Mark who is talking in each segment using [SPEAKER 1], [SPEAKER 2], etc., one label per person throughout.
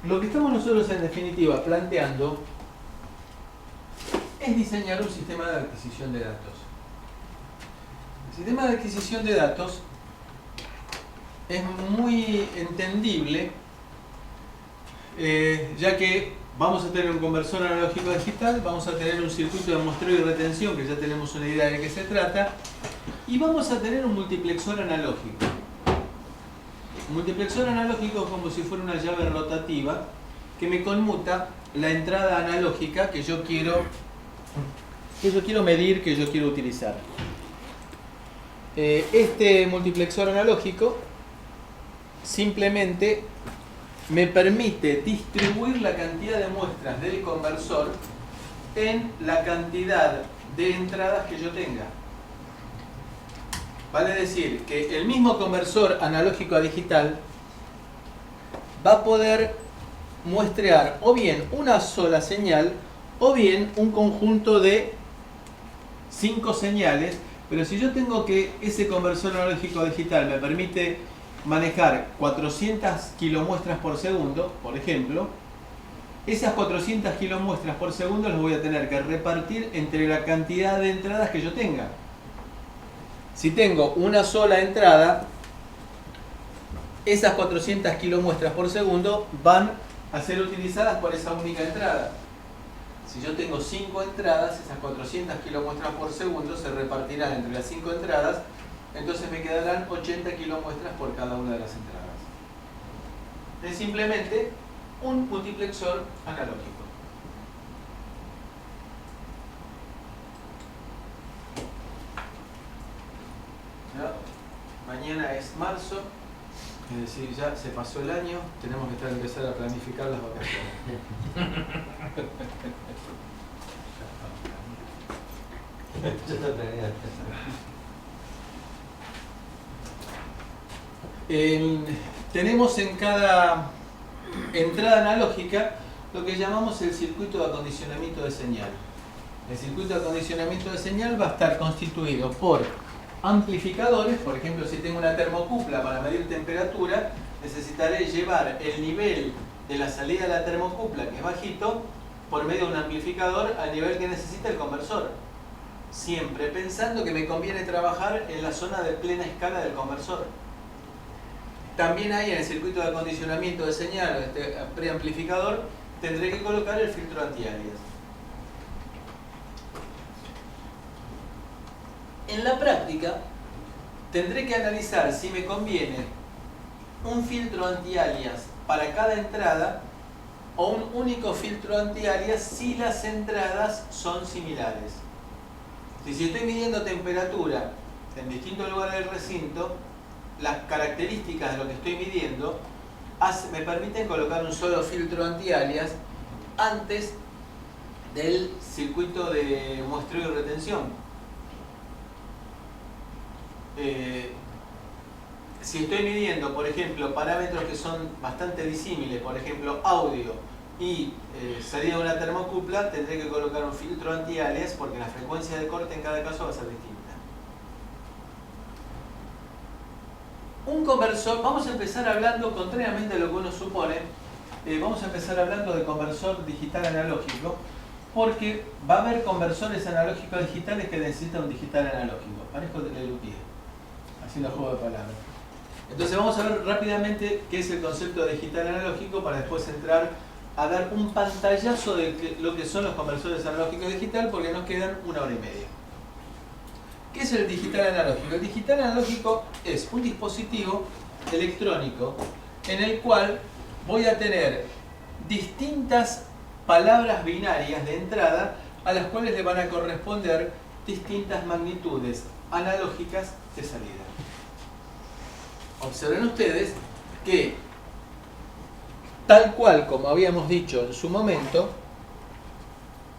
[SPEAKER 1] Lo que estamos nosotros en definitiva planteando es diseñar un sistema de adquisición de datos. El sistema de adquisición de datos es muy entendible, ya que vamos a tener un conversor analógico digital, vamos a tener un circuito de muestreo y retención, que ya tenemos una idea de qué se trata, y vamos a tener un multiplexor analógico. Un multiplexor analógico es como si fuera una llave rotativa que me conmuta la entrada analógica que yo quiero medir, que yo quiero utilizar. Este multiplexor analógico simplemente me permite distribuir la cantidad de muestras del conversor en la cantidad de entradas que yo tenga. Vale decir que el mismo conversor analógico a digital va a poder muestrear o bien una sola señal o bien un conjunto de 5 señales, pero si yo tengo que ese conversor analógico a digital me permite manejar 400 kilomuestras por segundo, por ejemplo, esas 400 kilomuestras por segundo las voy a tener que repartir entre la cantidad de entradas que yo tenga. Si tengo una sola entrada, esas 400 kilomuestras por segundo van a ser utilizadas por esa única entrada. Si yo tengo 5 entradas, esas 400 kilomuestras por segundo se repartirán entre las 5 entradas, entonces me quedarán 80 kilomuestras por cada una de las entradas. Es simplemente un multiplexor analógico. ¿Ya? Mañana es marzo, es decir, ya se pasó el año, tenemos que empezar a planificar las vacaciones. Tenemos en cada entrada analógica lo que llamamos el circuito de acondicionamiento de señal. El circuito de acondicionamiento de señal va a estar constituido por amplificadores. Por ejemplo, si tengo una termocupla para medir temperatura, necesitaré llevar el nivel de la salida de la termocupla, que es bajito, por medio de un amplificador al nivel que necesita el conversor. Siempre pensando que me conviene trabajar en la zona de plena escala del conversor. También ahí en el circuito de acondicionamiento de señal, este preamplificador, tendré que colocar el filtro antialias. En la práctica, tendré que analizar si me conviene un filtro antialias para cada entrada o un único filtro antialias si las entradas son similares. Si estoy midiendo temperatura en distintos lugares del recinto, las características de lo que estoy midiendo me permiten colocar un solo filtro antialias antes del circuito de muestreo y retención. Si estoy midiendo, por ejemplo, parámetros que son bastante disímiles, por ejemplo, audio y salida de una termocupla, tendré que colocar un filtro antialias porque la frecuencia de corte en cada caso va a ser distinta. Un conversor, vamos a empezar hablando, contrariamente a lo que uno supone, vamos a empezar hablando de conversor digital analógico, porque va a haber conversores analógicos digitales que necesitan un digital analógico. Parezco de Lelutier, haciendo juego de palabras. Entonces vamos a ver rápidamente qué es el concepto de digital analógico para después entrar a dar un pantallazo de lo que son los conversores analógicos digital, porque nos quedan 1 hora y media. ¿Qué es el digital analógico? El digital analógico es un dispositivo electrónico en el cual voy a tener distintas palabras binarias de entrada a las cuales le van a corresponder distintas magnitudes analógicas de salida. Observen ustedes que, tal cual como habíamos dicho en su momento,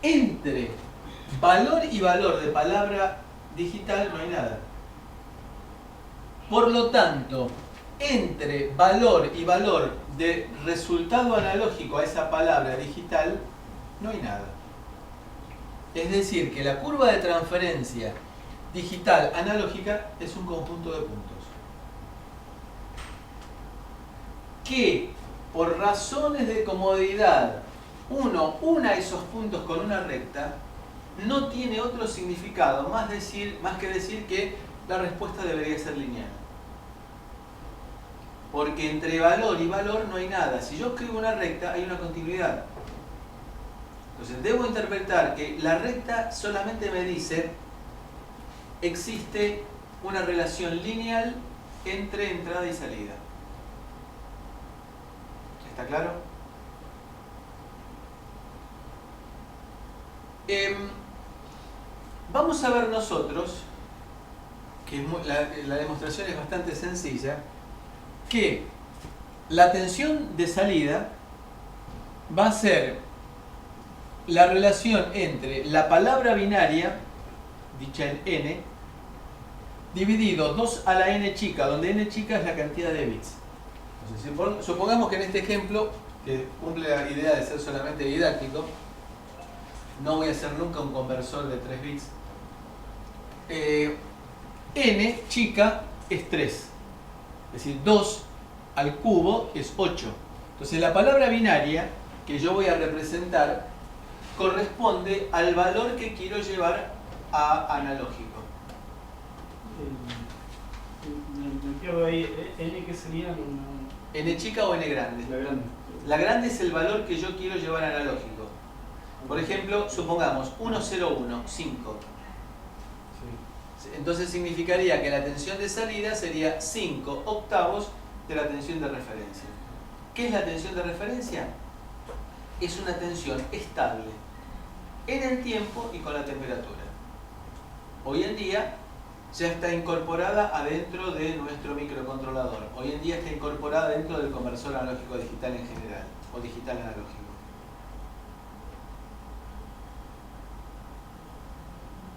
[SPEAKER 1] entre valor y valor de palabra digital no hay nada. Por lo tanto, entre valor y valor de resultado analógico a esa palabra digital no hay nada. Es decir, que la curva de transferencia digital analógica es un conjunto de puntos. Que por razones de comodidad, uno una esos puntos con una recta, no tiene otro significado más que decir que la respuesta debería ser lineal. Porque entre valor y valor no hay nada. Si yo escribo una recta, hay una continuidad. Entonces debo interpretar que la recta solamente me dice existe una relación lineal entre entrada y salida. ¿Está claro? Vamos a ver nosotros, que la demostración es bastante sencilla, que la tensión de salida va a ser la relación entre la palabra binaria, dicha en n, dividido 2 a la n chica, donde n chica es la cantidad de bits. Entonces, supongamos que en este ejemplo, que cumple la idea de ser solamente didáctico, no voy a hacer nunca un conversor de 3 bits, n chica es 3, es decir, 2 al cubo es 8. Entonces la palabra binaria que yo voy a representar corresponde al valor que quiero llevar a analógico.
[SPEAKER 2] Me pierdo ahí, n que sería
[SPEAKER 1] ¿N chica o n grande?
[SPEAKER 2] la grande.
[SPEAKER 1] La grande es el valor que yo quiero llevar a analógico. Por ejemplo, supongamos 1,01, 5.
[SPEAKER 2] Sí.
[SPEAKER 1] Entonces significaría que la tensión de salida sería 5 octavos de la tensión de referencia. ¿Qué es la tensión de referencia? Es una tensión estable en el tiempo y con la temperatura. Hoy en día ya está incorporada adentro de nuestro microcontrolador. Hoy en día está incorporada dentro del conversor analógico digital en general, o digital analógico.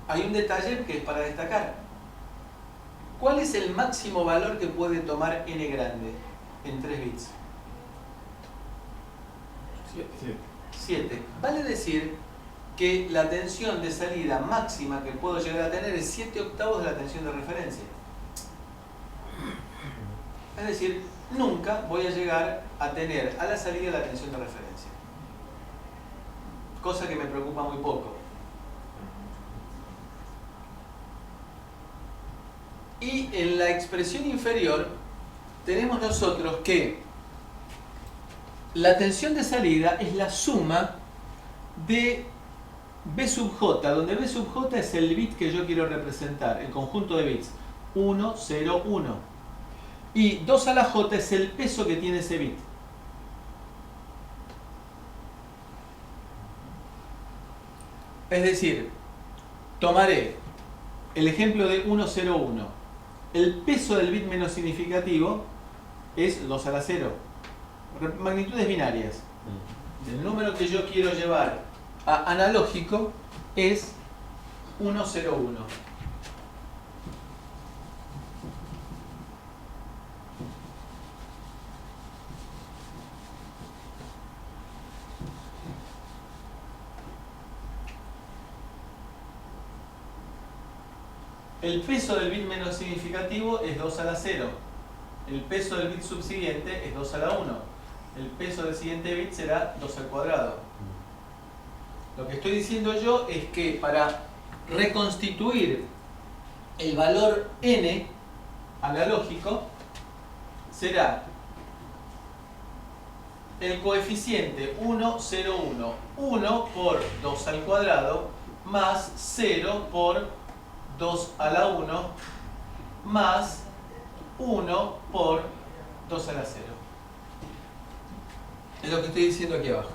[SPEAKER 1] Hay un detalle que es para destacar. ¿Cuál es el máximo valor que puede tomar n grande en 3 bits? 7. Vale decir que la tensión de salida máxima que puedo llegar a tener es 7 octavos de la tensión de referencia. Es decir, nunca voy a llegar a tener a la salida la tensión de referencia. Cosa que me preocupa muy poco. Y en la expresión inferior tenemos nosotros que la tensión de salida es la suma de B sub j, donde B sub j es el bit que yo quiero representar, el conjunto de bits 1, 0, 1. Y 2 a la j es el peso que tiene ese bit. Es decir, tomaré el ejemplo de 1, 0, 1. El peso del bit menos significativo es 2 a la 0. Magnitudes binarias. El número que yo quiero llevar a analógico es 1, 0, 1. El peso del bit menos significativo es 2 a la 0. El peso del bit subsiguiente es 2 a la 1. El peso del siguiente bit será 2 al cuadrado. Lo que estoy diciendo yo es que para reconstituir el valor n analógico será el coeficiente 1, 0, 1. 1 por 2 al cuadrado más 0 por 2 a la 1 más 1 por 2 a la 0. Es lo que estoy diciendo aquí abajo.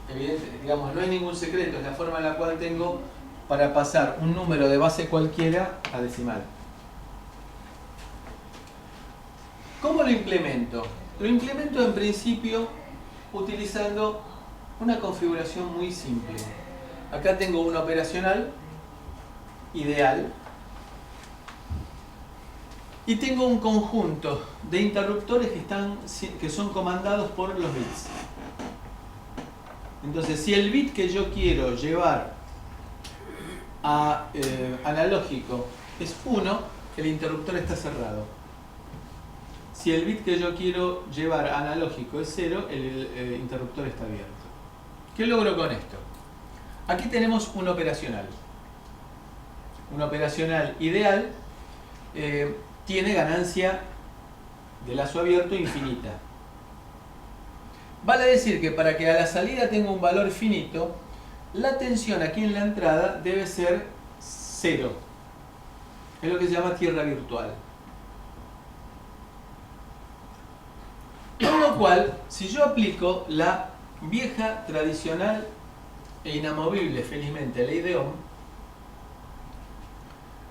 [SPEAKER 1] Evidente, digamos, no es ningún secreto, es la forma en la cual tengo para pasar un número de base cualquiera a decimal. ¿Cómo lo implemento? Lo implemento en principio utilizando una configuración muy simple. Acá tengo una operacional ideal y tengo un conjunto de interruptores que son comandados por los bits. Entonces, si el bit que yo quiero llevar a analógico es 1, el interruptor está cerrado. Si el bit que yo quiero llevar analógico es 0, el interruptor está abierto. ¿Qué logro con esto? Aquí tenemos un operacional. Un operacional ideal tiene ganancia de lazo abierto infinita. Vale decir que para que a la salida tenga un valor finito, la tensión aquí en la entrada debe ser 0. Es lo que se llama tierra virtual. Con lo cual, si yo aplico la vieja, tradicional e inamovible, felizmente, ley de Ohm,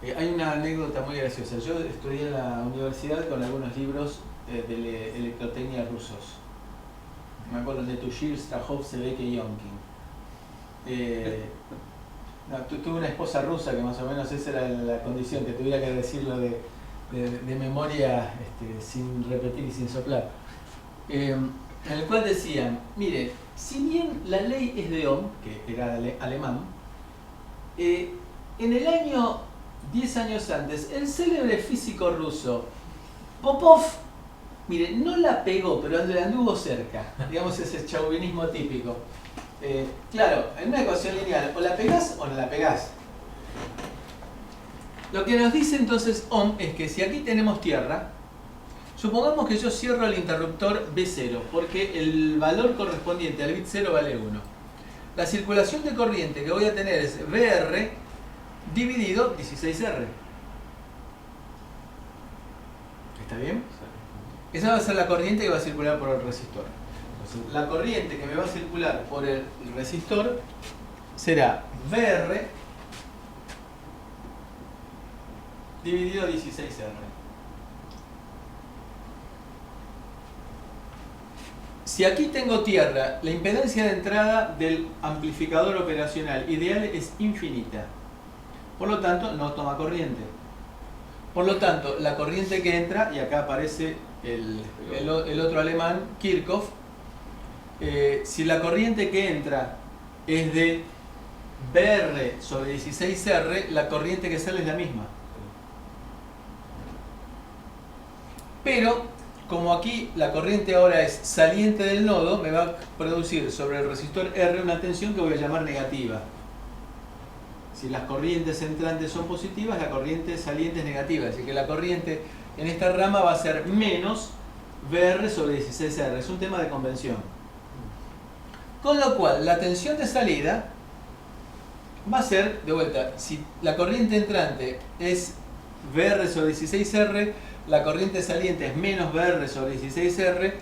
[SPEAKER 1] hay una anécdota muy graciosa. Yo estudié en la universidad con algunos libros de electrotecnia rusos. Me acuerdo de Tushir, Strahov, Sebeke y Yonkin. Tuve una esposa rusa que más o menos esa era la condición, que tuviera que decirlo de memoria sin repetir y sin soplar. En el cual decían, mire, si bien la ley es de Ohm, que era alemán, en el año 10 años antes, el célebre físico ruso Popov, mire, no la pegó, pero le anduvo cerca, digamos ese chauvinismo típico. Claro, en una ecuación lineal, o la pegás o no la pegás. Lo que nos dice entonces Ohm es que si aquí tenemos tierra, supongamos que yo cierro el interruptor B0, porque el valor correspondiente al bit 0 vale 1. La circulación de corriente que voy a tener es VR dividido 16R. ¿Está bien? Esa va a ser la corriente que va a circular por el resistor. Entonces, la corriente que me va a circular por el resistor será VR dividido 16R. Si aquí tengo tierra, la impedancia de entrada del amplificador operacional ideal es infinita. Por lo tanto, no toma corriente. Por lo tanto, la corriente que entra, y acá aparece el otro alemán, Kirchhoff, si la corriente que entra es de VR sobre 16R, la corriente que sale es la misma. Pero, como aquí la corriente ahora es saliente del nodo, me va a producir sobre el resistor R una tensión que voy a llamar negativa. Si las corrientes entrantes son positivas, la corriente saliente es negativa. Así que la corriente en esta rama va a ser menos VR sobre 16R. Es un tema de convención. Con lo cual, la tensión de salida va a ser, de vuelta, si la corriente entrante es VR sobre 16R, la corriente saliente es menos VR sobre 16R,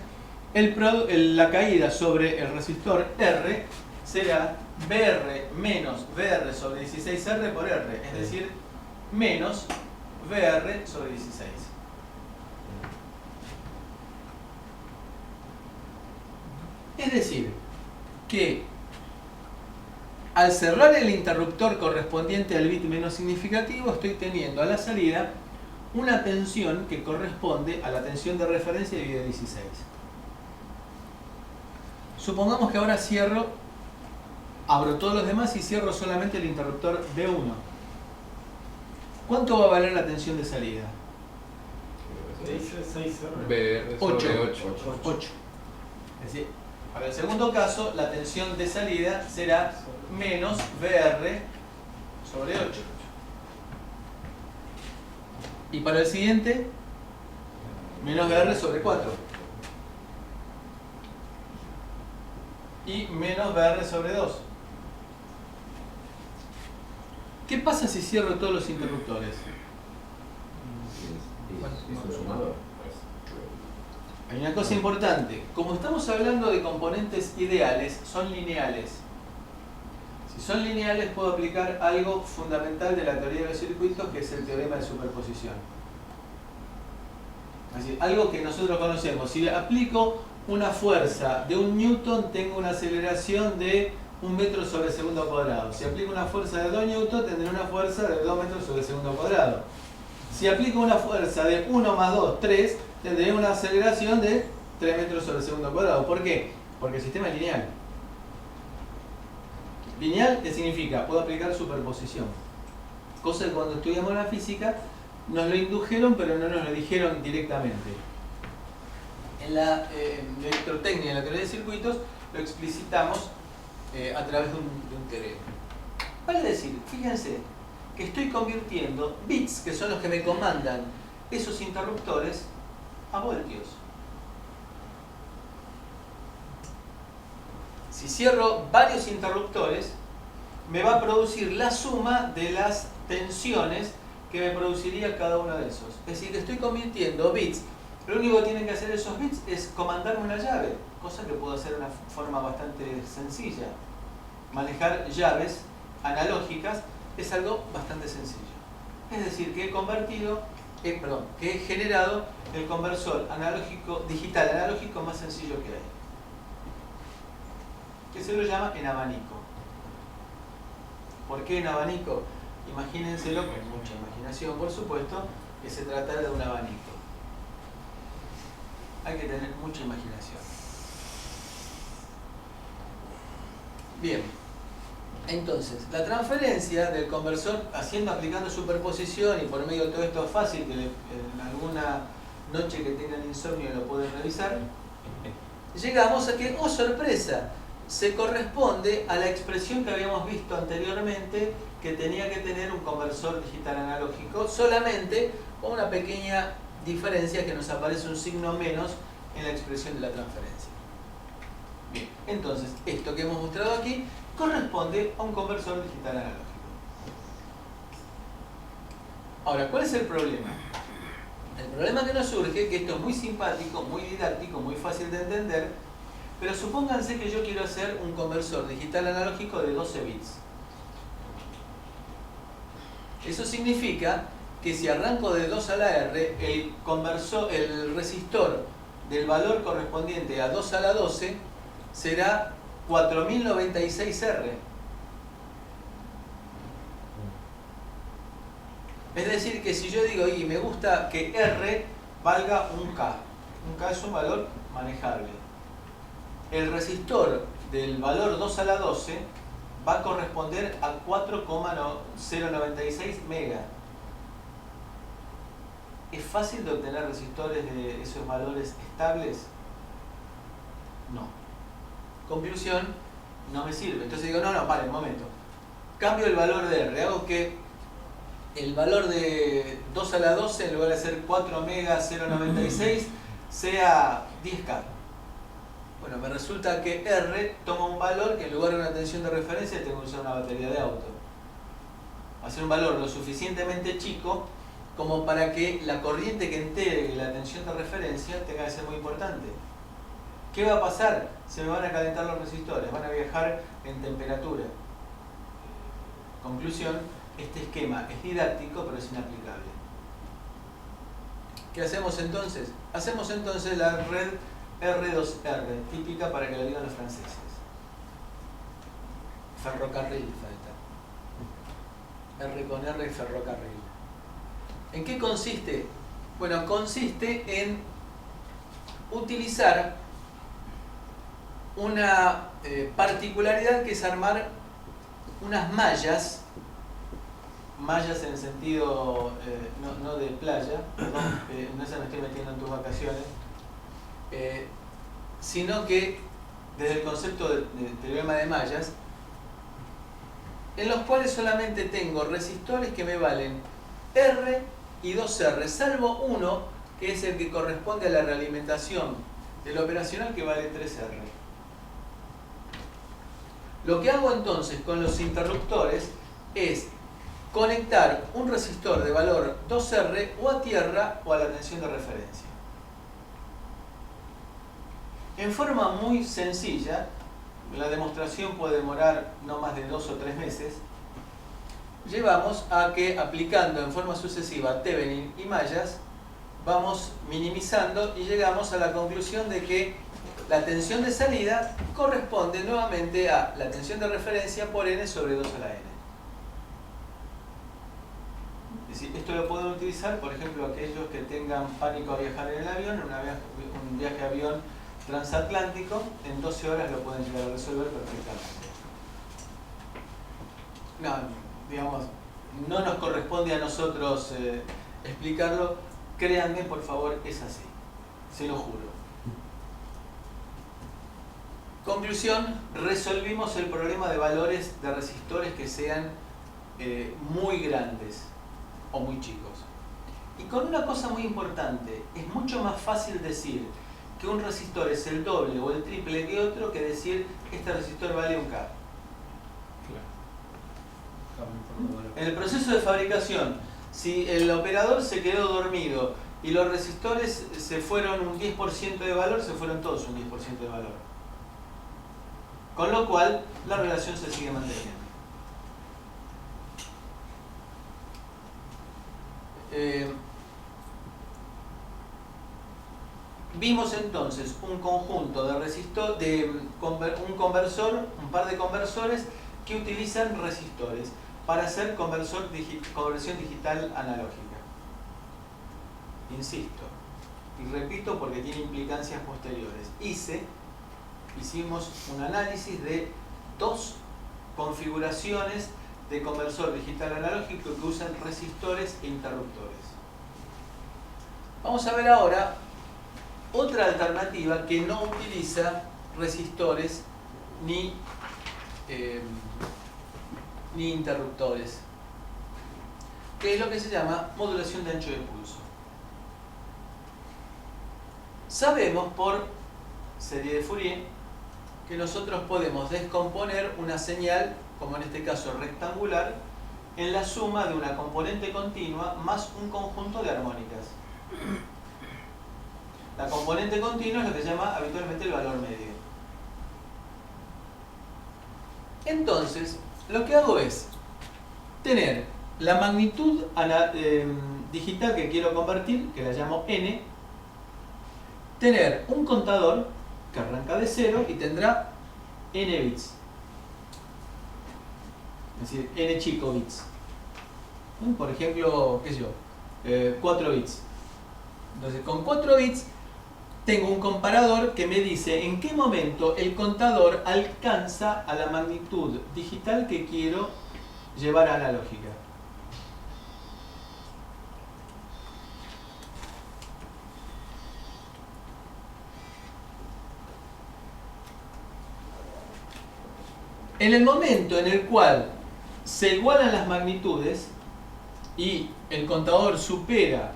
[SPEAKER 1] la caída sobre el resistor R será VR menos VR sobre 16R por R, es decir, menos VR sobre 16. Es decir, que al cerrar el interruptor correspondiente al bit menos significativo, estoy teniendo a la salida una tensión que corresponde a la tensión de referencia dividida 16. Supongamos que ahora abro todos los demás y cierro solamente el interruptor B1. ¿Cuánto va a valer la tensión de salida? 8. Es decir, para el segundo caso, la tensión de salida será menos VR sobre 8. Y para el siguiente, menos VR sobre 4. Y menos VR sobre 2. ¿Qué pasa si cierro todos los interruptores?
[SPEAKER 3] Es un sumador.
[SPEAKER 1] Hay una cosa importante. Como estamos hablando de componentes ideales, son lineales. Si son lineales, puedo aplicar algo fundamental de la teoría de los circuitos, que es el teorema de superposición. Es decir, algo que nosotros conocemos. Si aplico una fuerza de 1 newton, tengo una aceleración de 1 metro sobre el segundo cuadrado. Si aplico una fuerza de 2 newton, tendré una fuerza de 2 metros sobre el segundo cuadrado. Si aplico una fuerza de 1 más 2, 3, tendré una aceleración de 3 metros sobre el segundo cuadrado. ¿Por qué? Porque el sistema es lineal. Lineal, ¿qué significa? Puedo aplicar superposición. Cosa que cuando estudiamos la física nos lo indujeron, pero no nos lo dijeron directamente. En la electrotecnia, en la teoría de circuitos, lo explicitamos a través de un teorema. Vale decir, fíjense, que estoy convirtiendo bits, que son los que me comandan esos interruptores, a voltios. Si cierro varios interruptores, me va a producir la suma de las tensiones que me produciría cada uno de esos. Es decir, que estoy convirtiendo bits. Lo único que tienen que hacer esos bits es comandarme una llave, cosa que puedo hacer de una forma bastante sencilla. Manejar llaves analógicas es algo bastante sencillo. Es decir, que he generado el conversor digital analógico más sencillo que hay, que se lo llama en abanico. ¿Por qué en abanico? Imagínenselo con mucha imaginación, por supuesto, que se trata de un abanico. Hay que tener mucha imaginación. Bien, entonces, la transferencia del conversor, aplicando superposición, y por medio de todo esto es fácil, que en alguna noche que tengan insomnio lo pueden revisar, llegamos a que, oh sorpresa, se corresponde a la expresión que habíamos visto anteriormente, que tenía que tener un conversor digital analógico, solamente con una pequeña diferencia, que nos aparece un signo menos en la expresión de la transferencia. Bien, entonces, esto que hemos mostrado aquí corresponde a un conversor digital analógico. Ahora, ¿cuál es el problema? El problema que nos surge, que esto es muy simpático, muy didáctico, muy fácil de entender, pero supónganse que yo quiero hacer un conversor digital analógico de 12 bits. Eso significa que si arranco de 2 a la R, el resistor del valor correspondiente a 2 a la 12 será 4096R. Es decir, que si yo digo, y me gusta que R valga un K es un valor manejable. El resistor del valor 2 a la 12 va a corresponder a 4,096 mega. ¿Es fácil de obtener resistores de esos valores estables? No. Conclusión, no me sirve. Entonces digo, no, pare, un momento. Cambio el valor de R. Hago que el valor de 2 a la 12, en lugar de ser 4 mega 096, sea 10K. Bueno, me resulta que R toma un valor que en lugar de una tensión de referencia tengo que usar una batería de auto. Va a ser un valor lo suficientemente chico como para que la corriente que integre la tensión de referencia tenga que ser muy importante. ¿Qué va a pasar? Se me van a calentar los resistores, van a viajar en temperatura. Conclusión, este esquema es didáctico pero es inaplicable. ¿Qué hacemos entonces? Hacemos entonces la red R2R, típica para que lo digan los franceses. Ferrocarril falta. R con R, ferrocarril. ¿En qué consiste? Bueno, consiste en utilizar una particularidad, que es armar unas mallas en el sentido no de playa, perdón, no se me estoy metiendo en tus vacaciones, sino que desde el concepto de teorema de mallas, en los cuales solamente tengo resistores que me valen R y 2R, salvo uno que es el que corresponde a la realimentación del operacional, que vale 3R. Lo que hago entonces con los interruptores es conectar un resistor de valor 2R o a tierra o a la tensión de referencia. En forma muy sencilla, la demostración puede demorar no más de 2 o 3 meses, llevamos a que, aplicando en forma sucesiva Thevenin y mallas, vamos minimizando y llegamos a la conclusión de que la tensión de salida corresponde nuevamente a la tensión de referencia por N sobre 2 a la N. Es decir, esto lo pueden utilizar, por ejemplo, aquellos que tengan pánico a viajar en el avión, en un viaje de avión transatlántico, en 12 horas lo pueden llegar a resolver perfectamente. No, digamos, no nos corresponde a nosotros explicarlo. Créanme, por favor, es así. Se lo juro. Conclusión, resolvimos el problema de valores de resistores que sean muy grandes o muy chicos. Y con una cosa muy importante, es mucho más fácil decir que un resistor es el doble o el triple que otro que decir este resistor vale un K. En el proceso de fabricación, si el operador se quedó dormido y los resistores se fueron un 10% de valor, se fueron todos un 10% de valor. Con lo cual, la relación se sigue manteniendo. Vimos entonces un conjunto de un par de conversores que utilizan resistores para hacer conversión digital analógica. Insisto, y repito porque tiene implicancias posteriores. Hicimos un análisis de 2 configuraciones de conversor digital analógico que usan resistores e interruptores. Vamos a ver ahora otra alternativa que no utiliza resistores ni interruptores, que es lo que se llama modulación de ancho de pulso. Sabemos por serie de Fourier que nosotros podemos descomponer una señal, como en este caso rectangular, en la suma de una componente continua más un conjunto de armónicas. La componente continua es lo que se llama habitualmente el valor medio. Entonces, lo que hago es tener la magnitud digital que quiero convertir, que la llamo n, tener un contador que arranca de 0 y tendrá n bits, es decir, n chico bits. Por ejemplo, qué sé yo, 4 bits. Entonces, con 4 bits tengo un comparador que me dice en qué momento el contador alcanza a la magnitud digital que quiero llevar a analógica. En el momento en el cual se igualan las magnitudes y el contador supera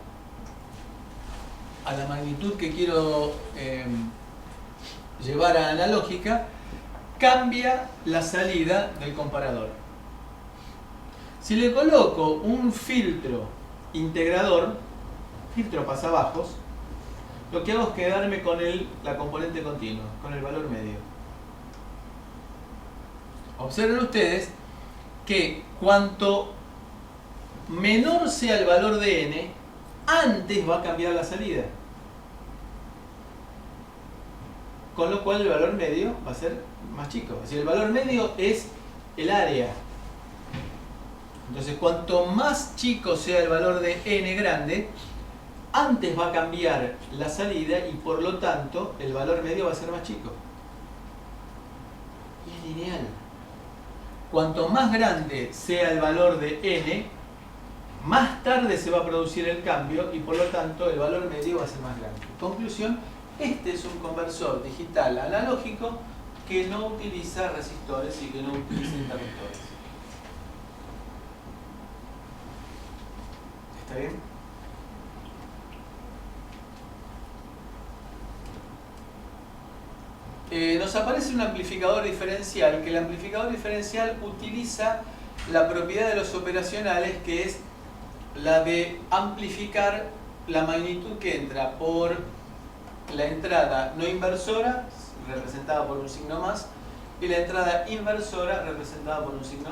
[SPEAKER 1] a la magnitud que quiero llevar a analógica, cambia la salida del comparador. Si le coloco un filtro integrador, filtro pasabajos, lo que hago es quedarme con la componente continua, con el valor medio. Observen ustedes que cuanto menor sea el valor de n, antes va a cambiar la salida. Con lo cual el valor medio va a ser más chico. Es decir, el valor medio es el área. Entonces, cuanto más chico sea el valor de n grande, antes va a cambiar la salida y por lo tanto el valor medio va a ser más chico. Y es lineal. Cuanto más grande sea el valor de n, más tarde se va a producir el cambio y por lo tanto el valor medio va a ser más grande. Conclusión, este es un conversor digital analógico que no utiliza resistores y que no utiliza interruptores. ¿Está bien? Nos aparece un amplificador diferencial, que el amplificador diferencial utiliza la propiedad de los operacionales, que es la de amplificar la magnitud que entra por la entrada no inversora, representada por un signo más, y la entrada inversora, representada por un signo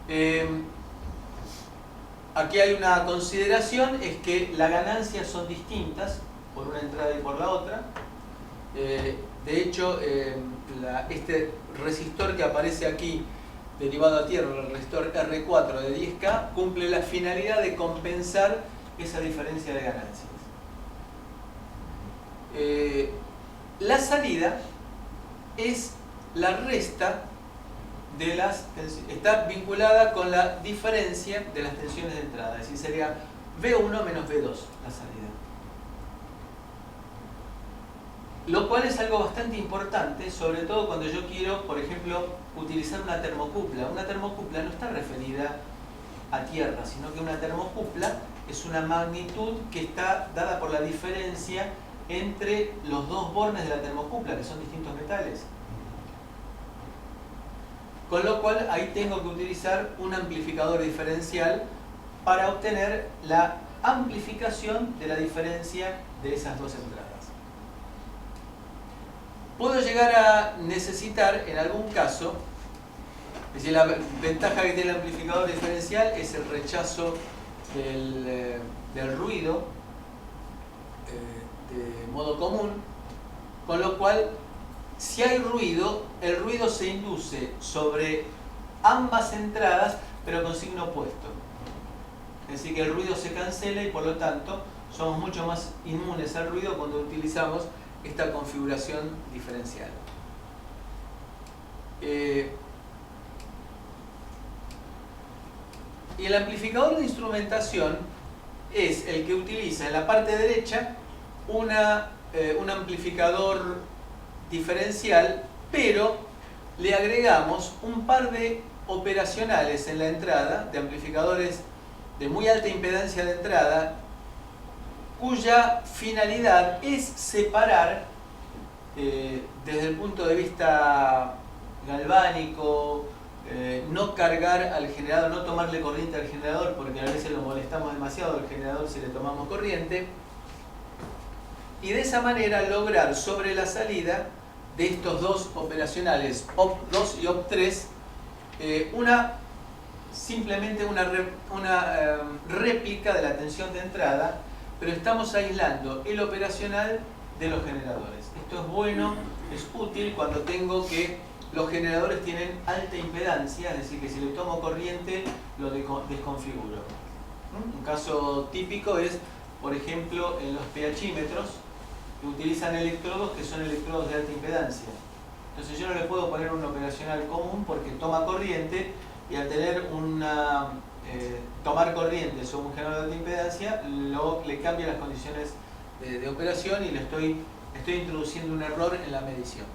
[SPEAKER 1] menos. Aquí hay una consideración, es que las ganancias son distintas por una entrada y por la otra. De hecho, este resistor que aparece aquí, derivado a tierra, el resistor R4 de 10K, cumple la finalidad de compensar esa diferencia de ganancias. La salida es la resta de está vinculada con la diferencia de las tensiones de entrada, es decir, sería V1 menos V2 la salida. Lo cual es algo bastante importante, sobre todo cuando yo quiero, por ejemplo, utilizar una termocupla. Una termocupla no está referida a tierra, sino que una termocupla es una magnitud que está dada por la diferencia entre los dos bornes de la termocupla, que son distintos metales. Con lo cual ahí tengo que utilizar un amplificador diferencial para obtener la amplificación de la diferencia de esas dos entradas. Puedo llegar a necesitar en algún caso, es decir, la ventaja que tiene el amplificador diferencial es el rechazo del ruido de modo común, con lo cual si hay ruido, el ruido se induce sobre ambas entradas pero con signo opuesto. Es decir, que el ruido se cancela y por lo tanto somos mucho más inmunes al ruido cuando utilizamos esta configuración diferencial. Y el amplificador de instrumentación es el que utiliza en la parte derecha un amplificador diferencial, pero le agregamos un par de operacionales en la entrada, de amplificadores de muy alta impedancia de entrada, cuya finalidad es separar desde el punto de vista galvánico, no cargar al generador, no tomarle corriente al generador porque a veces lo molestamos demasiado, al generador si le tomamos corriente, y de esa manera lograr sobre la salida de estos dos operacionales, OP2 y OP3, simplemente una réplica de la tensión de entrada, pero estamos aislando el operacional de los generadores. Esto es bueno, es útil cuando tengo que los generadores tienen alta impedancia, es decir, que si le tomo corriente lo desconfiguro. Un caso típico es, por ejemplo, en los pHímetros, que utilizan electrodos que son electrodos de alta impedancia. Entonces yo no le puedo poner un operacional común porque toma corriente, y al tener tomar corriente sobre un generador de alta impedancia, le cambia las condiciones de operación y le estoy introduciendo un error en la medición.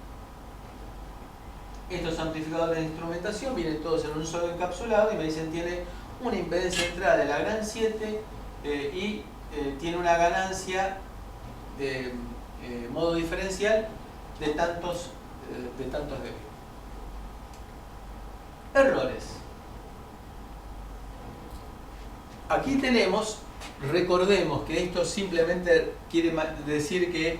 [SPEAKER 1] Estos amplificadores de instrumentación vienen todos en un solo encapsulado y me dicen tiene una impedancia de entrada de la gran 7 y tiene una ganancia de modo diferencial de tantos dB. Errores. Aquí tenemos, recordemos que esto simplemente quiere decir que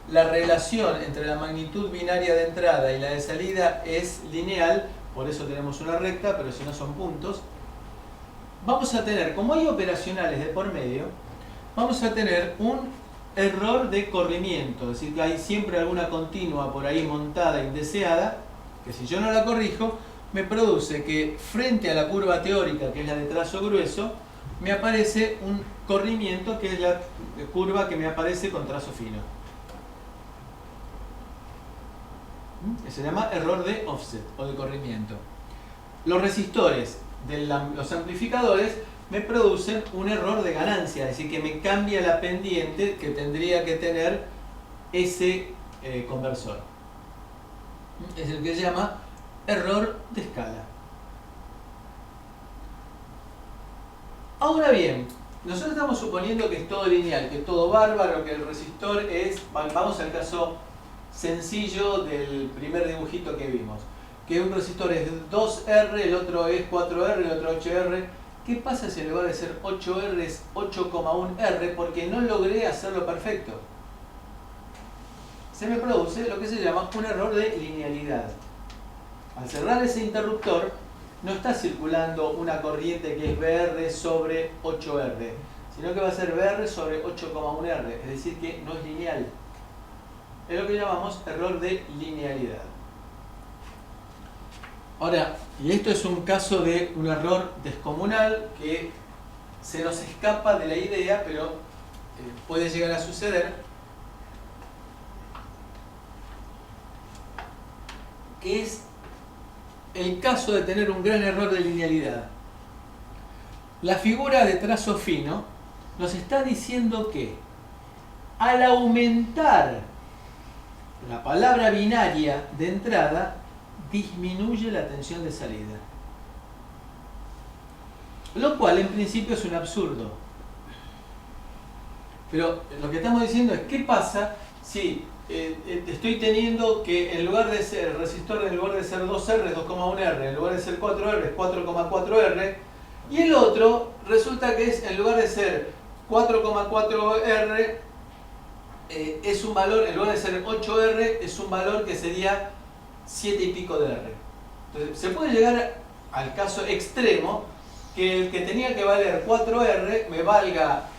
[SPEAKER 1] la relación entre la magnitud binaria de entrada y la de salida es lineal, por eso tenemos una recta, pero si no son puntos. Vamos a tener, como hay operacionales de por medio, vamos a tener un error de corrimiento, es decir, que hay siempre alguna continua por ahí montada indeseada, que si yo no la corrijo, me produce que frente a la curva teórica, que es la de trazo grueso, me aparece un corrimiento que es la curva que me aparece con trazo fino. Que se llama error de offset o de corrimiento. Los resistores de los amplificadores me producen un error de ganancia, es decir, que me cambia la pendiente que tendría que tener ese conversor. Es el que se llama error de escala. Ahora bien, nosotros estamos suponiendo que es todo lineal, que es todo bárbaro, que el resistor es, vamos al caso sencillo del primer dibujito que vimos, que un resistor es 2R, el otro es 4R, el otro 8R. ¿Qué pasa si en lugar de ser 8R es 8,1R? Porque no logré hacerlo perfecto. Se me produce lo que se llama un error de linealidad. Al cerrar ese interruptor, no está circulando una corriente que es VR sobre 8R, sino que va a ser VR sobre 8,1R, es decir que no es lineal. Es lo que llamamos error de linealidad. Ahora, y esto es un caso de un error descomunal que se nos escapa de la idea, pero puede llegar a suceder, que es el caso de tener un gran error de linealidad. La figura de trazo fino nos está diciendo que al aumentar la palabra binaria de entrada disminuye la tensión de salida. Lo cual en principio es un absurdo. Pero lo que estamos diciendo es qué pasa si estoy teniendo que en lugar de ser el resistor, en lugar de ser 2R es 2,1R, en lugar de ser 4R es 4,4R, y el otro resulta que es, en lugar de ser 4,4R, es un valor, en lugar de ser 8R, es un valor que sería 7 y pico de R. Entonces, se puede llegar al caso extremo que el que tenía que valer 4R me valga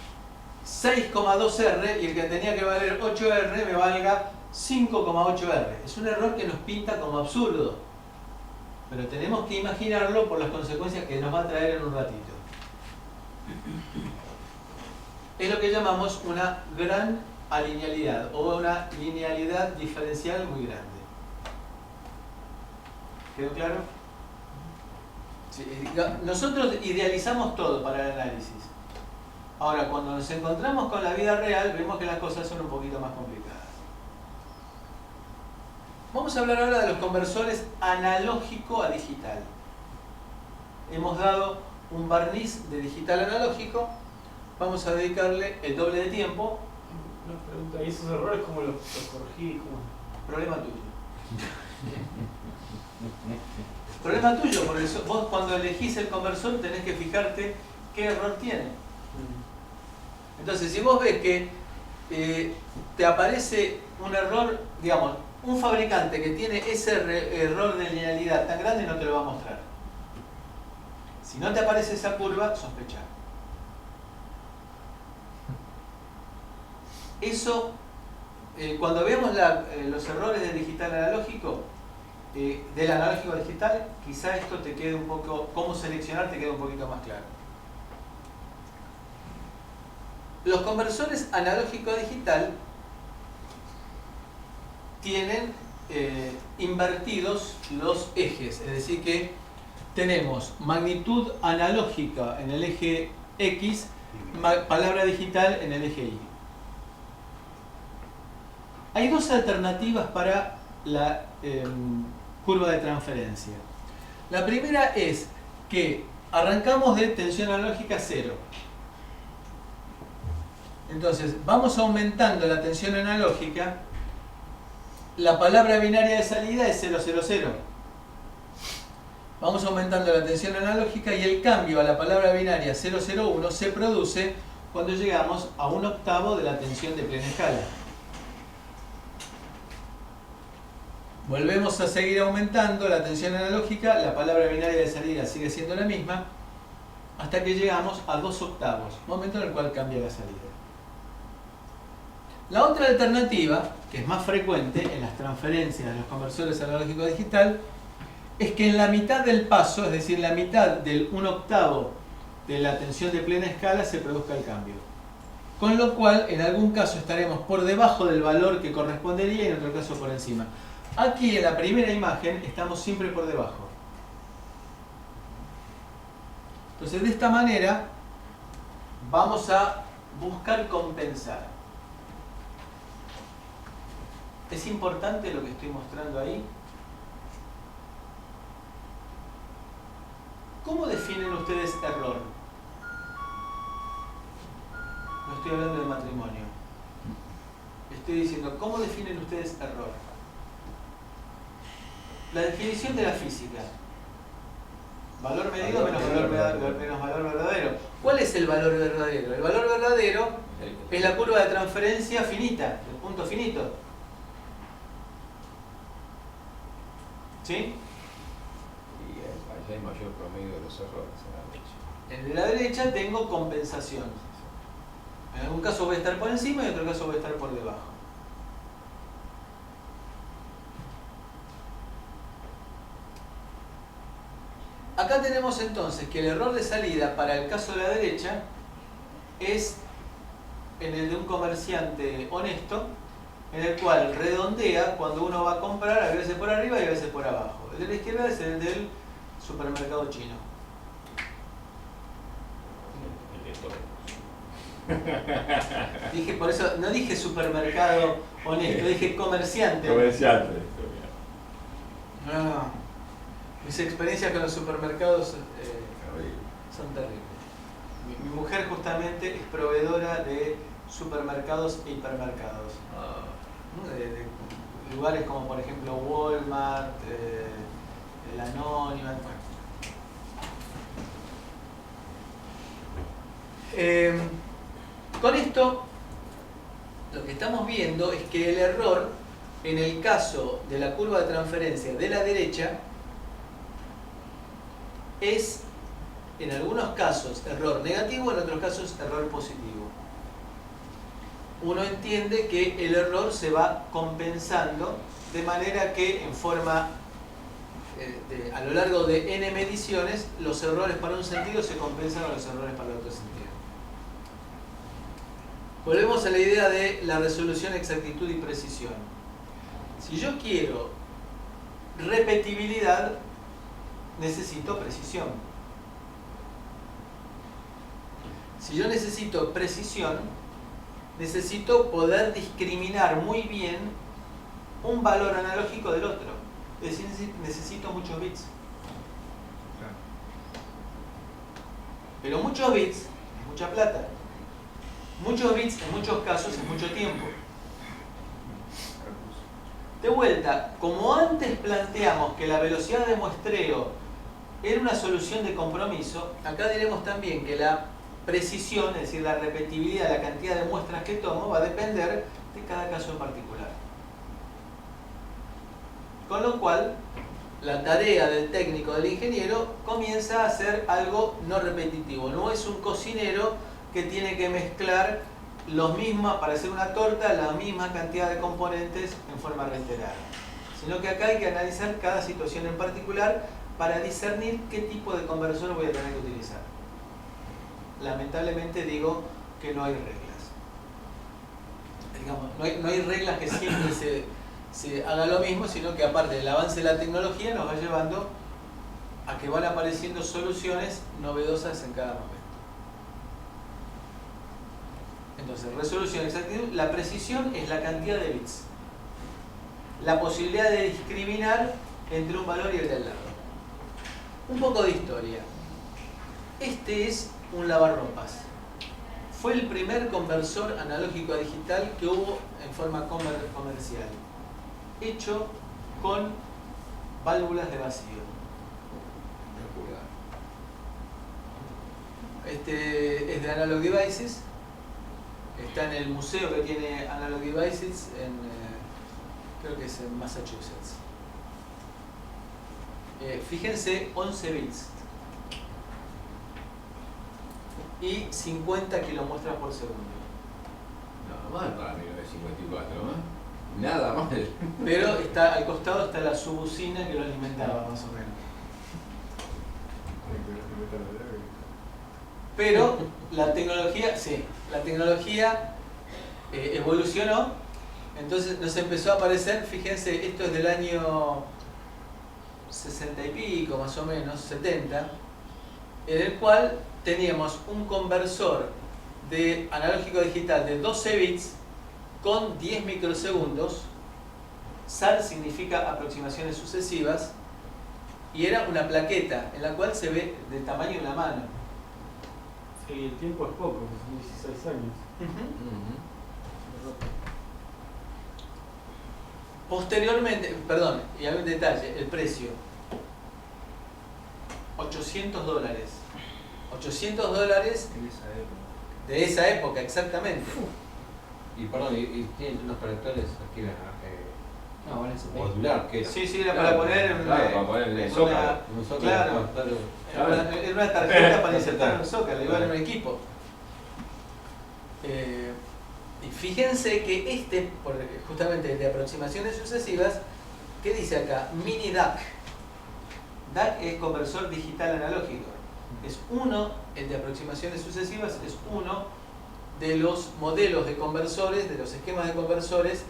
[SPEAKER 1] 6,2R y el que tenía que valer 8R me valga 5,8R. Es un error que nos pinta como absurdo, pero tenemos que imaginarlo por las consecuencias que nos va a traer en un ratito. Es lo que llamamos una gran alinealidad o una linealidad diferencial muy grande. ¿Quedó claro? Sí, nosotros idealizamos todo para el análisis. Ahora, cuando nos encontramos con la vida real, vemos que las cosas son un poquito más complicadas. Vamos a hablar ahora de los conversores analógico a digital. Hemos dado un barniz de digital analógico. Vamos a dedicarle el doble de tiempo.
[SPEAKER 2] Una pregunta, ¿y esos errores cómo los corregí?
[SPEAKER 1] Problema tuyo. Problema tuyo, por eso vos cuando elegís el conversor tenés que fijarte qué error tiene. Entonces, si vos ves que te aparece un error, digamos, un fabricante que tiene ese error de linealidad tan grande no te lo va a mostrar. Si no te aparece esa curva, sospecha. Eso, cuando veamos los errores del digital analógico, del analógico a digital, quizá esto te quede un poco, cómo seleccionar te quede un poquito más claro. Los conversores analógico a digital tienen invertidos los ejes, es decir que tenemos magnitud analógica en el eje X, palabra digital en el eje Y. Hay dos alternativas para la curva de transferencia. La primera es que arrancamos de tensión analógica 0. Entonces, vamos aumentando la tensión analógica. La palabra binaria de salida es 000. Vamos aumentando la tensión analógica y el cambio a la palabra binaria 001 se produce cuando llegamos a 1/8 de la tensión de plena escala. Volvemos a seguir aumentando la tensión analógica, la palabra binaria de salida sigue siendo la misma, hasta que llegamos a 2/8, momento en el cual cambia la salida. La otra alternativa, que es más frecuente en las transferencias de los conversores analógico a digital, es que en la mitad del paso, es decir, la mitad del 1/8 de la tensión de plena escala, se produzca el cambio. Con lo cual, en algún caso estaremos por debajo del valor que correspondería y en otro caso por encima. Aquí en la primera imagen estamos siempre por debajo. Entonces, de esta manera vamos a buscar compensar. ¿Es importante lo que estoy mostrando ahí? ¿Cómo definen ustedes error? No estoy hablando de matrimonio. Estoy diciendo, ¿cómo definen ustedes error? La definición de la física. Valor medido menos valor verdadero. ¿Cuál es el valor verdadero? El valor verdadero es la curva de transferencia finita, el punto finito. ¿Sí?
[SPEAKER 3] Y allá hay mayor promedio de los errores en la derecha.
[SPEAKER 1] En la derecha tengo compensación. En algún caso voy a estar por encima y en otro caso voy a estar por debajo. Acá tenemos entonces que el error de salida para el caso de la derecha es en el de un comerciante honesto, en el cual redondea cuando uno va a comprar, a veces por arriba y a veces por abajo. El de la izquierda es el del supermercado chino. Dije, por eso, no dije supermercado honesto, dije comerciante.
[SPEAKER 3] Comerciante.
[SPEAKER 1] No, mis experiencias con los supermercados
[SPEAKER 3] Horrible.
[SPEAKER 1] son terribles. Mi mujer justamente es proveedora de supermercados e hipermercados.
[SPEAKER 3] Ah,
[SPEAKER 1] ¿No? De lugares como por ejemplo Walmart, el Anónima. Bueno. Con esto, lo que estamos viendo es que el error, en el caso de la curva de transferencia de la derecha, es en algunos casos error negativo, en otros casos error positivo. Uno entiende que el error se va compensando de manera que en forma a lo largo de n mediciones los errores para un sentido se compensan con los errores para el otro sentido. Volvemos a la idea de la resolución, exactitud y precisión. Si yo quiero repetibilidad, necesito precisión. Si yo necesito precisión, necesito poder discriminar muy bien un valor analógico del otro. Es decir, necesito muchos bits. Pero muchos bits es mucha plata. Muchos bits en muchos casos es mucho tiempo. De vuelta, como antes planteamos que la velocidad de muestreo era una solución de compromiso, acá diremos también que la precisión, es decir, la repetibilidad, la cantidad de muestras que tomo, va a depender de cada caso en particular. Con lo cual, la tarea del técnico, del ingeniero, comienza a ser algo no repetitivo. No es un cocinero que tiene que mezclar los mismos, para hacer una torta, la misma cantidad de componentes en forma reiterada. Sino que acá hay que analizar cada situación en particular para discernir qué tipo de conversor voy a tener que utilizar. Lamentablemente digo que no hay reglas. Digamos, no hay reglas que siempre se haga lo mismo, sino que aparte del avance de la tecnología nos va llevando a que van apareciendo soluciones novedosas en cada momento. Entonces, resolución, exactitud, la precisión es la cantidad de bits. La posibilidad de discriminar entre un valor y el de al lado. Un poco de historia. Este es un lavarropas. Fue el primer conversor analógico a digital que hubo en forma comercial, hecho con válvulas de vacío. Este es de Analog Devices. Está en el museo que tiene Analog Devices, creo que es en Massachusetts. Fíjense, 11 bits y 50 kilomuestras por segundo.
[SPEAKER 3] Nada mal para 1954, ¿no? Nada mal.
[SPEAKER 1] Pero al costado está la subusina que lo alimentaba, más o menos. Pero la tecnología, sí, la tecnología evolucionó, entonces nos empezó a aparecer, fíjense, esto es del año 60 y pico, más o menos, 70, en el cual teníamos un conversor de analógico a digital de 12 bits con 10 microsegundos. SAR significa aproximaciones sucesivas, y era una plaqueta en la cual se ve del tamaño de una mano.
[SPEAKER 2] Sí, el tiempo es poco, son 16 años.
[SPEAKER 1] Posteriormente, perdón, y hay un detalle, el precio. $800. $800 de esa época, exactamente.
[SPEAKER 3] Y perdón, ¿y tienen unos conectores aquí
[SPEAKER 4] No, bueno, eso
[SPEAKER 3] modular? ¿Qué?
[SPEAKER 1] Sí, sí, era para poner en
[SPEAKER 3] para poner en el zócalo. Un zócalo.
[SPEAKER 1] Claro. Era una tarjeta para insertar en un zócalo, igual en un equipo. Y fíjense que justamente de aproximaciones sucesivas, ¿qué dice acá? Mini DAC. DAC es conversor digital analógico. Es el de aproximaciones sucesivas es uno de los modelos de conversores, de los esquemas de conversores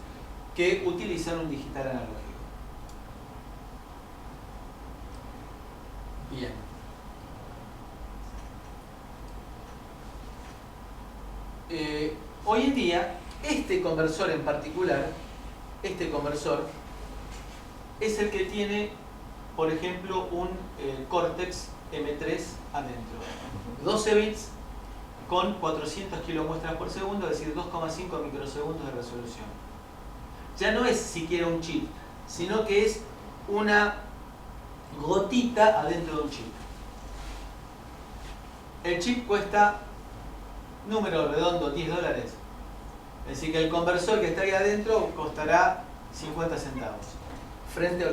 [SPEAKER 1] que utilizan un digital analógico. Bien. Hoy en día, este conversor en particular, este conversor, es el que tiene, por ejemplo, un Cortex M3 adentro. 12 bits con 400 kilomuestras por segundo, es decir, 2,5 microsegundos de resolución. Ya no es siquiera un chip, sino que es una gotita adentro de un chip. El chip cuesta, número redondo, $10. Es decir, que el conversor que está ahí adentro costará 50 centavos, frente a $800.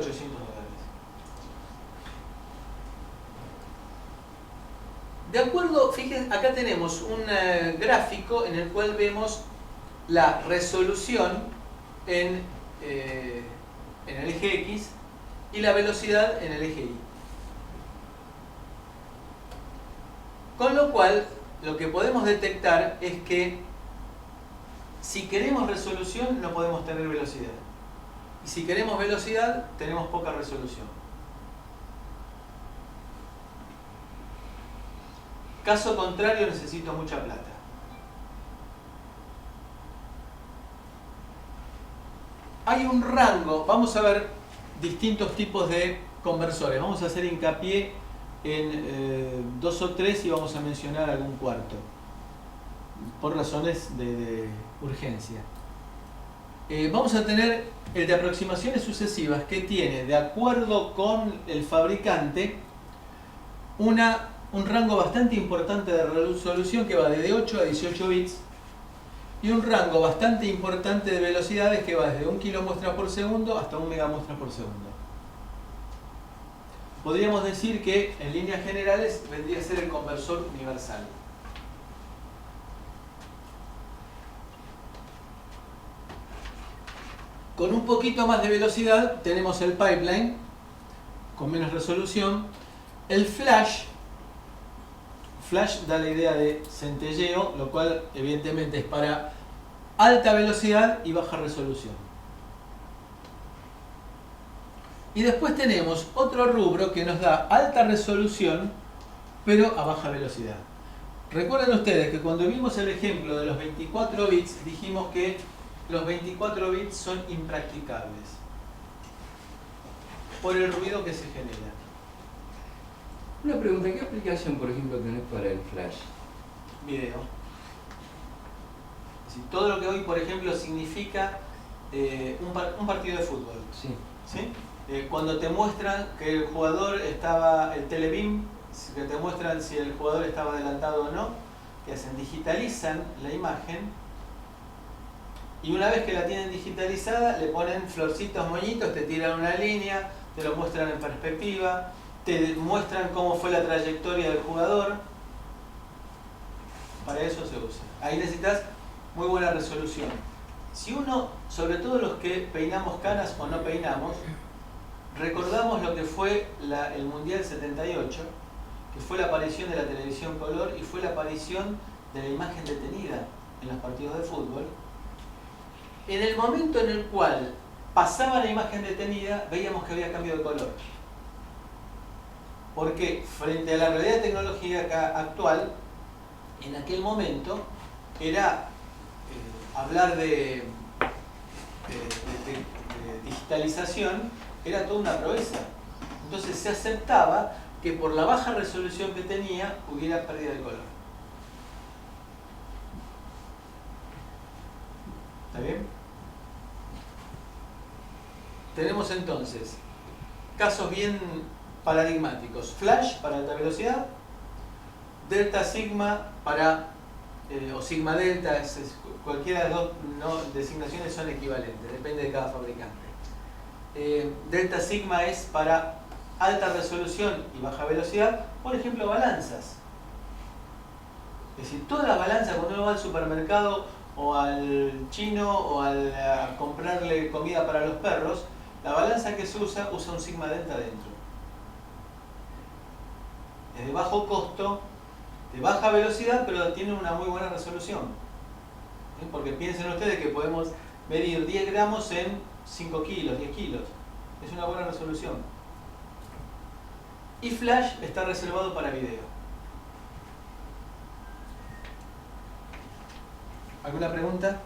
[SPEAKER 1] De acuerdo, fíjense, acá tenemos un gráfico en el cual vemos la resolución en el eje X y la velocidad en el eje Y. Con lo cual, lo que podemos detectar es que si queremos resolución no podemos tener velocidad. Y si queremos velocidad, tenemos poca resolución. Caso contrario, necesito mucha plata. Hay un rango, vamos a ver distintos tipos de conversores. Vamos a hacer hincapié en 2 o 3 y vamos a mencionar algún cuarto, por razones de urgencia. Vamos a tener el de aproximaciones sucesivas, que tiene, de acuerdo con el fabricante, un rango bastante importante de resolución que va de 8 a 18 bits y un rango bastante importante de velocidades que va desde 1 kilomuestra por segundo hasta 1 megamuestra por segundo. Podríamos decir que en líneas generales vendría a ser el conversor universal. Con un poquito más de velocidad tenemos el pipeline con menos resolución. El flash da la idea de centelleo, lo cual evidentemente es para alta velocidad y baja resolución. Y después tenemos otro rubro que nos da alta resolución, pero a baja velocidad. Recuerden ustedes que cuando vimos el ejemplo de los 24 bits, dijimos que los 24 bits son impracticables por el ruido que se genera.
[SPEAKER 4] Una pregunta, ¿qué aplicación, por ejemplo, tenés para el flash?
[SPEAKER 1] Video. Si todo lo que hoy, por ejemplo, significa un partido de fútbol.
[SPEAKER 4] Sí.
[SPEAKER 1] ¿Sí? Cuando te muestran que el jugador estaba, el telebeam, que te muestran si el jugador estaba adelantado o no, que hacen, digitalizan la imagen y una vez que la tienen digitalizada le ponen florcitos, moñitos, te tiran una línea, te lo muestran en perspectiva, te muestran cómo fue la trayectoria del jugador. Para eso se usa. Ahí necesitas muy buena resolución. Si uno, sobre todo los que peinamos canas o no peinamos, recordamos lo que fue el Mundial 78, que fue la aparición de la televisión color y fue la aparición de la imagen detenida en los partidos de fútbol. En el momento en el cual pasaba la imagen detenida, veíamos que había cambio de color. Porque frente a la realidad tecnológica actual, en aquel momento era hablar de digitalización, era toda una proeza. Entonces se aceptaba que por la baja resolución que tenía hubiera pérdida de color. ¿Está bien? Tenemos entonces casos bien paradigmáticos. Flash para alta velocidad, delta sigma para, o sigma delta, cualquiera de las dos designaciones son equivalentes, depende de cada fabricante. Delta sigma es para alta resolución y baja velocidad, por ejemplo, balanzas. Es decir, todas las balanzas, cuando uno va al supermercado o al chino o a comprarle comida para los perros, la balanza que se usa un sigma delta dentro. Es de bajo costo, de baja velocidad, pero tiene una muy buena resolución. ¿Sí? Porque piensen ustedes que podemos medir 10 gramos en 5 kilos, 10 kilos. Es una buena resolución. Y flash está reservado para video. ¿Alguna pregunta?